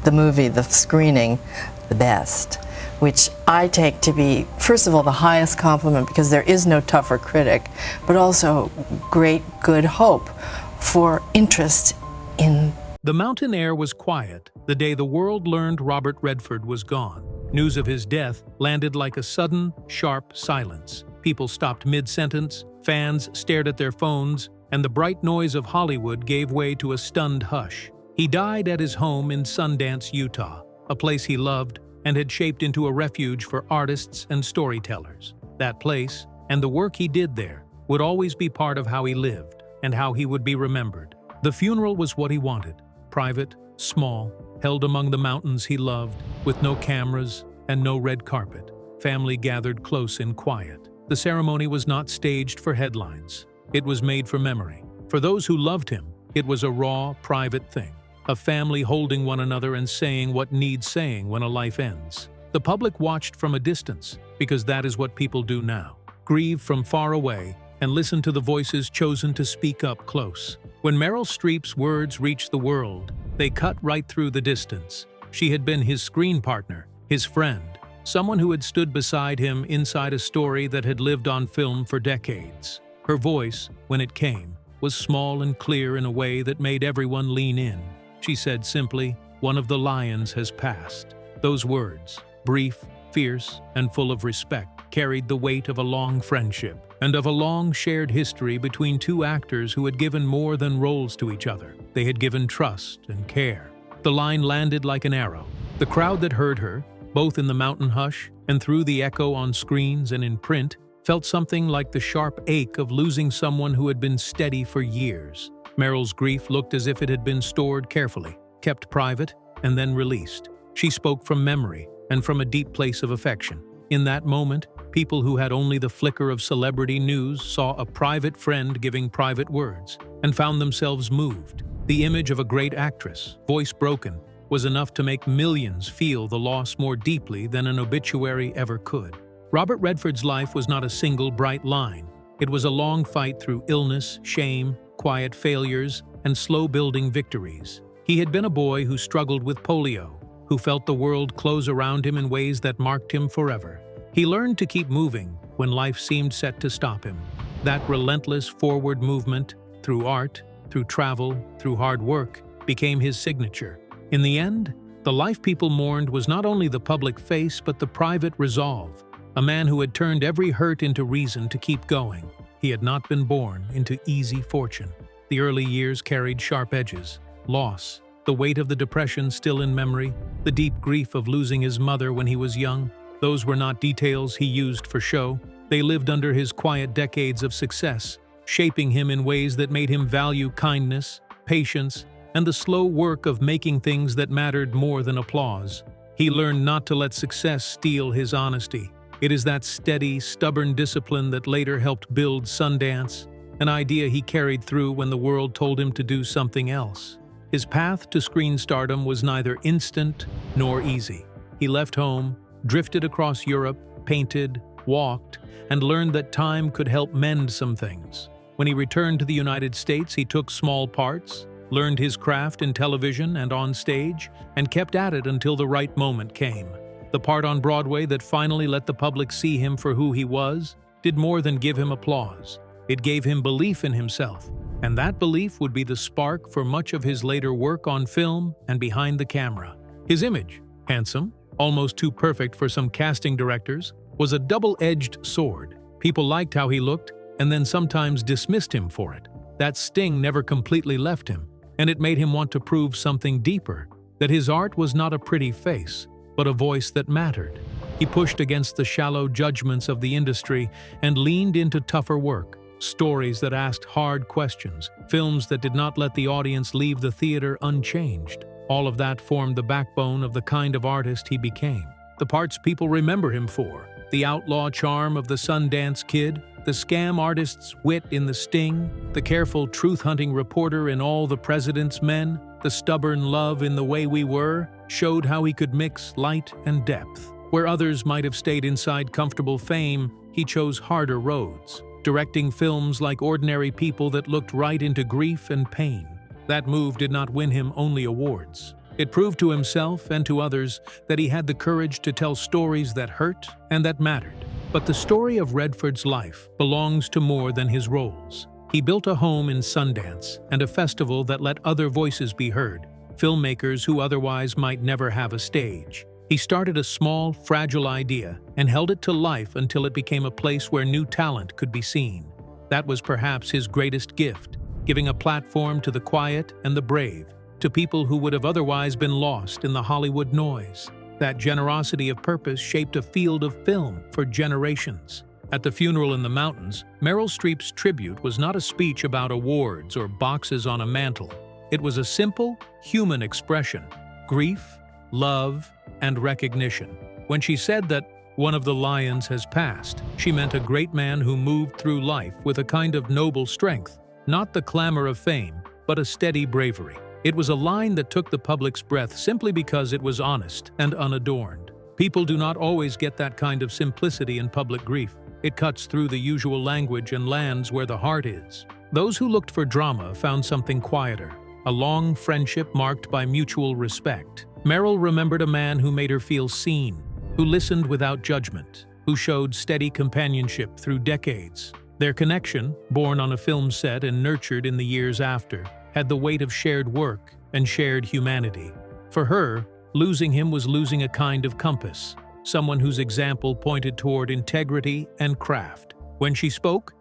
the movie, the screening, the best, which I take to be, first of all, the highest compliment, because there is no tougher critic, but also great good hope for interest in. The mountain air was quiet the day the world learned Robert Redford was gone. News of his death landed like a sudden, sharp silence. People stopped mid-sentence, fans stared at their phones, and the bright noise of Hollywood gave way to a stunned hush. He died at his home in Sundance, Utah, a place he loved and had shaped into a refuge for artists and storytellers. That place, and the work he did there, would always be part of how he lived and how he would be remembered. The funeral was what he wanted: private, small, held among the mountains he loved, with no cameras and no red carpet. Family gathered close in quiet. The ceremony was not staged for headlines. It was made for memory. For those who loved him, it was a raw, private thing. A family holding one another and saying what needs saying when a life ends. The public watched from a distance, because that is what people do now. Grieve from far away and listen to the voices chosen to speak up close. When Meryl Streep's words reached the world, they cut right through the distance. She had been his screen partner, his friend, someone who had stood beside him inside a story that had lived on film for decades. Her voice, when it came, was small and clear in a way that made everyone lean in. She said simply, "One of the lions has passed." Those words, brief, fierce, and full of respect, carried the weight of a long friendship and of a long shared history between two actors who had given more than roles to each other. They had given trust and care. The line landed like an arrow. The crowd that heard her, both in the mountain hush and through the echo on screens and in print, felt something like the sharp ache of losing someone who had been steady for years. Meryl's grief looked as if it had been stored carefully, kept private, and then released. She spoke from memory and from a deep place of affection. In that moment, people who had only the flicker of celebrity news saw a private friend giving private words and found themselves moved. The image of a great actress, voice broken, was enough to make millions feel the loss more deeply than an obituary ever could. Robert Redford's life was not a single bright line. It was a long fight through illness, shame, quiet failures, and slow-building victories. He had been a boy who struggled with polio, who felt the world close around him in ways that marked him forever. He learned to keep moving when life seemed set to stop him. That relentless forward movement, through art, through travel, through hard work, became his signature. In the end, the life people mourned was not only the public face but the private resolve. A man who had turned every hurt into reason to keep going. He had not been born into easy fortune. The early years carried sharp edges, loss, the weight of the depression still in memory, the deep grief of losing his mother when he was young. Those were not details he used for show. They lived under his quiet decades of success, shaping him in ways that made him value kindness, patience, and the slow work of making things that mattered more than applause. He learned not to let success steal his honesty. It is that steady, stubborn discipline that later helped build Sundance, an idea he carried through when the world told him to do something else. His path to screen stardom was neither instant nor easy. He left home, drifted across Europe, painted, walked, and learned that time could help mend some things. When he returned to the United States, he took small parts, learned his craft in television and on stage, and kept at it until the right moment came. The part on Broadway that finally let the public see him for who he was did more than give him applause. It gave him belief in himself, and that belief would be the spark for much of his later work on film and behind the camera. His image, handsome, almost too perfect for some casting directors, was a double-edged sword. People liked how he looked and then sometimes dismissed him for it. That sting never completely left him, and it made him want to prove something deeper, that his art was not a pretty face, but a voice that mattered. He pushed against the shallow judgments of the industry and leaned into tougher work, stories that asked hard questions, films that did not let the audience leave the theater unchanged. All of that formed the backbone of the kind of artist he became. The parts people remember him for, the outlaw charm of the Sundance Kid, the scam artist's wit in The Sting, the careful truth-hunting reporter in All the President's Men, the stubborn love in The Way We Were, showed how he could mix light and depth. Where others might have stayed inside comfortable fame, he chose harder roads, directing films like Ordinary People that looked right into grief and pain. That move did not win him only awards. It proved to himself and to others that he had the courage to tell stories that hurt and that mattered. But the story of Redford's life belongs to more than his roles. He built a home in Sundance and a festival that let other voices be heard, filmmakers who otherwise might never have a stage. He started a small, fragile idea and held it to life until it became a place where new talent could be seen. That was perhaps his greatest gift, giving a platform to the quiet and the brave, to people who would have otherwise been lost in the Hollywood noise. That generosity of purpose shaped a field of film for generations. At the funeral in the mountains, Meryl Streep's tribute was not a speech about awards or boxes on a mantle. It was a simple, human expression: grief, love, and recognition. When she said that one of the lions has passed, she meant a great man who moved through life with a kind of noble strength, not the clamor of fame, but a steady bravery. It was a line that took the public's breath simply because it was honest and unadorned. People do not always get that kind of simplicity in public grief. It cuts through the usual language and lands where the heart is. Those who looked for drama found something quieter, a long friendship marked by mutual respect. Meryl remembered a man who made her feel seen, who listened without judgment, who showed steady companionship through decades. Their connection, born on a film set and nurtured in the years after, had the weight of shared work and shared humanity. For her, losing him was losing a kind of compass, someone whose example pointed toward integrity and craft. When she spoke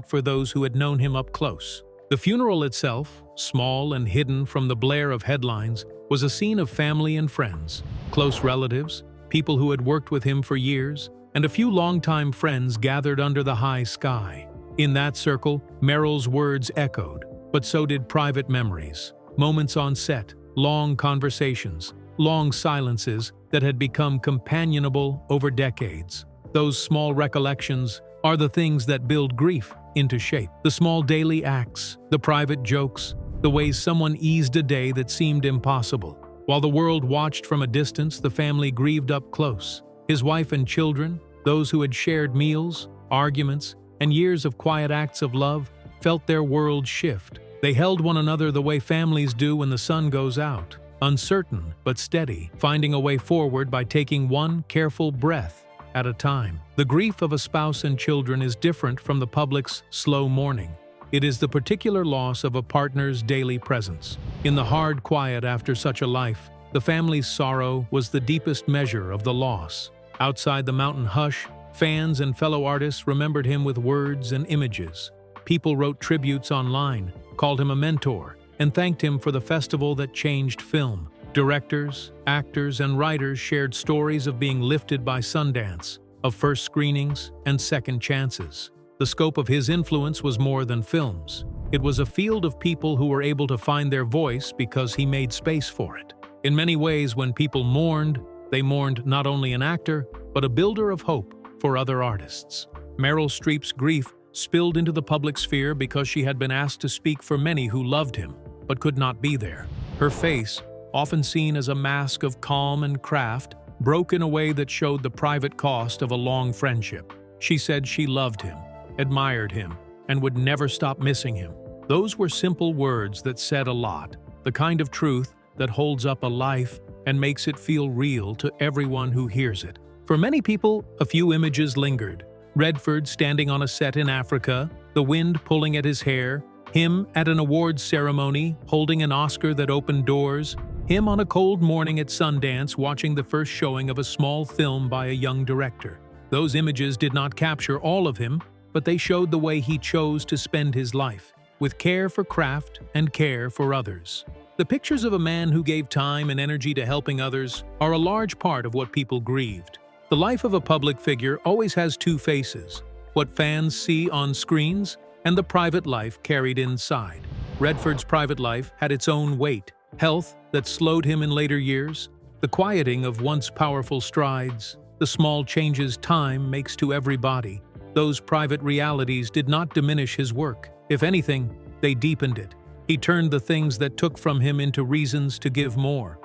for those who had known him up close. The funeral itself, small and hidden from the blare of headlines, was a scene of family and friends, close relatives, people who had worked with him for years, and a few longtime friends gathered under the high sky. In that circle, Meryl's words echoed, but so did private memories, moments on set, long conversations, long silences that had become companionable over decades. Those small recollections are the things that build grief into shape. The small daily acts, the private jokes, the ways someone eased a day that seemed impossible. While the world watched from a distance, the family grieved up close. His wife and children, those who had shared meals, arguments, and years of quiet acts of love, felt their world shift. They held one another the way families do when the sun goes out, uncertain but steady, finding a way forward by taking one careful breath at a time. The grief of a spouse and children is different from the public's slow mourning. It is the particular loss of a partner's daily presence. In the hard quiet after such a life, the family's sorrow was the deepest measure of the loss. Outside the mountain hush, fans and fellow artists remembered him with words and images. People wrote tributes online, called him a mentor, and thanked him for the festival that changed film. Directors, actors, and writers shared stories of being lifted by Sundance, of first screenings and second chances. The scope of his influence was more than films. It was a field of people who were able to find their voice because he made space for it. In many ways, when people mourned, they mourned not only an actor, but a builder of hope for other artists. Meryl Streep's grief spilled into the public sphere because she had been asked to speak for many who loved him, but could not be there. Her face, often seen as a mask of calm and craft, broke in a way that showed the private cost of a long friendship. She said she loved him, admired him, and would never stop missing him. Those were simple words that said a lot, the kind of truth that holds up a life and makes it feel real to everyone who hears it. For many people, a few images lingered. Redford standing on a set in Africa, the wind pulling at his hair, him at an awards ceremony holding an Oscar that opened doors, him on a cold morning at Sundance watching the first showing of a small film by a young director. Those images did not capture all of him, but they showed the way he chose to spend his life, with care for craft and care for others. The pictures of a man who gave time and energy to helping others are a large part of what people grieved. The life of a public figure always has two faces, what fans see on screens and the private life carried inside. Redford's private life had its own weight, health that slowed him in later years, the quieting of once powerful strides, the small changes time makes to every body. Those private realities did not diminish his work. If anything, they deepened it. He turned the things that took from him into reasons to give more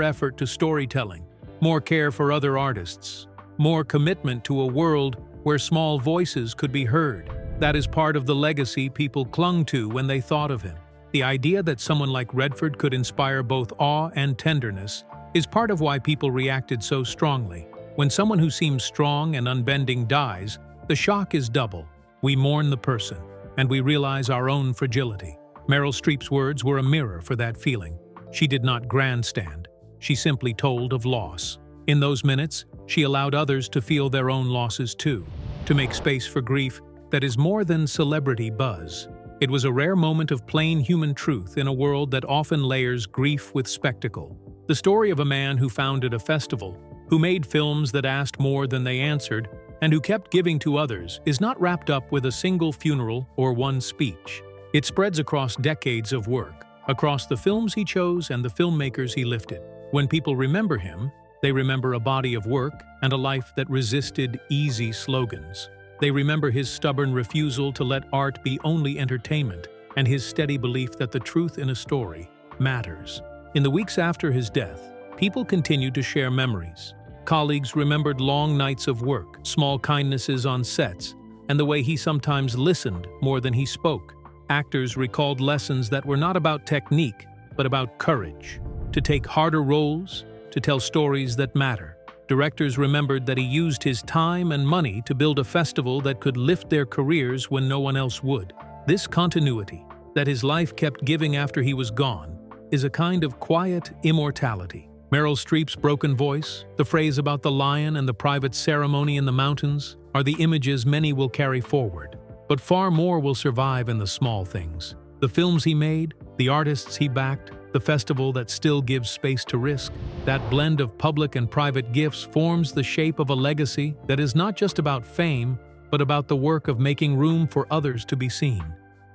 effort to storytelling, more care for other artists, more commitment to a world where small voices could be heard. That is part of the legacy people clung to when they thought of him. The idea that someone like Redford could inspire both awe and tenderness is part of why people reacted so strongly. When someone who seems strong and unbending dies, the shock is double. We mourn the person, and we realize our own fragility. Meryl Streep's words were a mirror for that feeling. She did not grandstand. She simply told of loss. In those minutes, she allowed others to feel their own losses too, to make space for grief that is more than celebrity buzz. It was a rare moment of plain human truth in a world that often layers grief with spectacle. The story of a man who founded a festival, who made films that asked more than they answered, and who kept giving to others is not wrapped up with a single funeral or one speech. It spreads across decades of work, across the films he chose and the filmmakers he lifted. When people remember him, they remember a body of work and a life that resisted easy slogans. They remember his stubborn refusal to let art be only entertainment and his steady belief that the truth in a story matters. In the weeks after his death, people continued to share memories. Colleagues remembered long nights of work, small kindnesses on sets, and the way he sometimes listened more than he spoke. Actors recalled lessons that were not about technique, but about courage. To take harder roles, to tell stories that matter. Directors remembered that he used his time and money to build a festival that could lift their careers when no one else would. This continuity, that his life kept giving after he was gone, is a kind of quiet immortality. Meryl Streep's broken voice, the phrase about the lion and the private ceremony in the mountains, are the images many will carry forward. But far more will survive in the small things. The films he made, the artists he backed, the festival that still gives space to risk. That blend of public and private gifts forms the shape of a legacy that is not just about fame, but about the work of making room for others to be seen.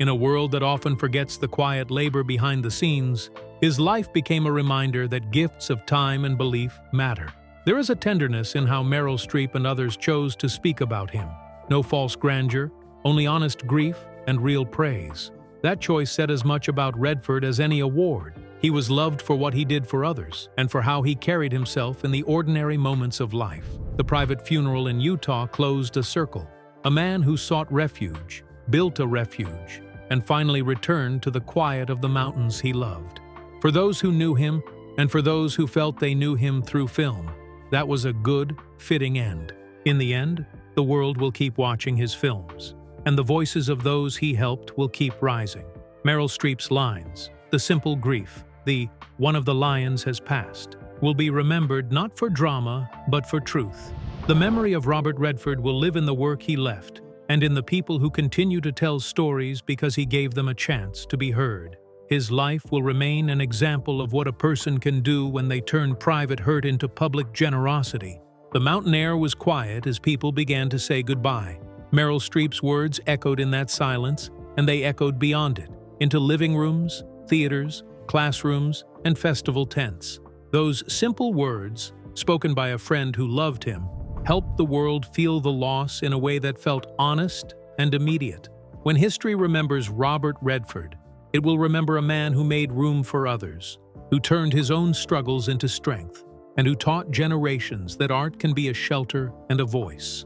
In a world that often forgets the quiet labor behind the scenes, his life became a reminder that gifts of time and belief matter. There is a tenderness in how Meryl Streep and others chose to speak about him. No false grandeur, only honest grief and real praise. That choice said as much about Redford as any award. He was loved for what he did for others, and for how he carried himself in the ordinary moments of life. The private funeral in Utah closed a circle. A man who sought refuge, built a refuge, and finally returned to the quiet of the mountains he loved. For those who knew him, and for those who felt they knew him through film, that was a good, fitting end. In the end, the world will keep watching his films, and the voices of those he helped will keep rising. Meryl Streep's lines, the simple grief, the "one of the lions has passed," will be remembered not for drama, but for truth. The memory of Robert Redford will live in the work he left, and in the people who continue to tell stories because he gave them a chance to be heard. His life will remain an example of what a person can do when they turn private hurt into public generosity. The mountain air was quiet as people began to say goodbye. Meryl Streep's words echoed in that silence, and they echoed beyond it, into living rooms, theaters, classrooms, and festival tents. Those simple words, spoken by a friend who loved him, helped the world feel the loss in a way that felt honest and immediate. When history remembers Robert Redford, it will remember a man who made room for others, who turned his own struggles into strength, and who taught generations that art can be a shelter and a voice.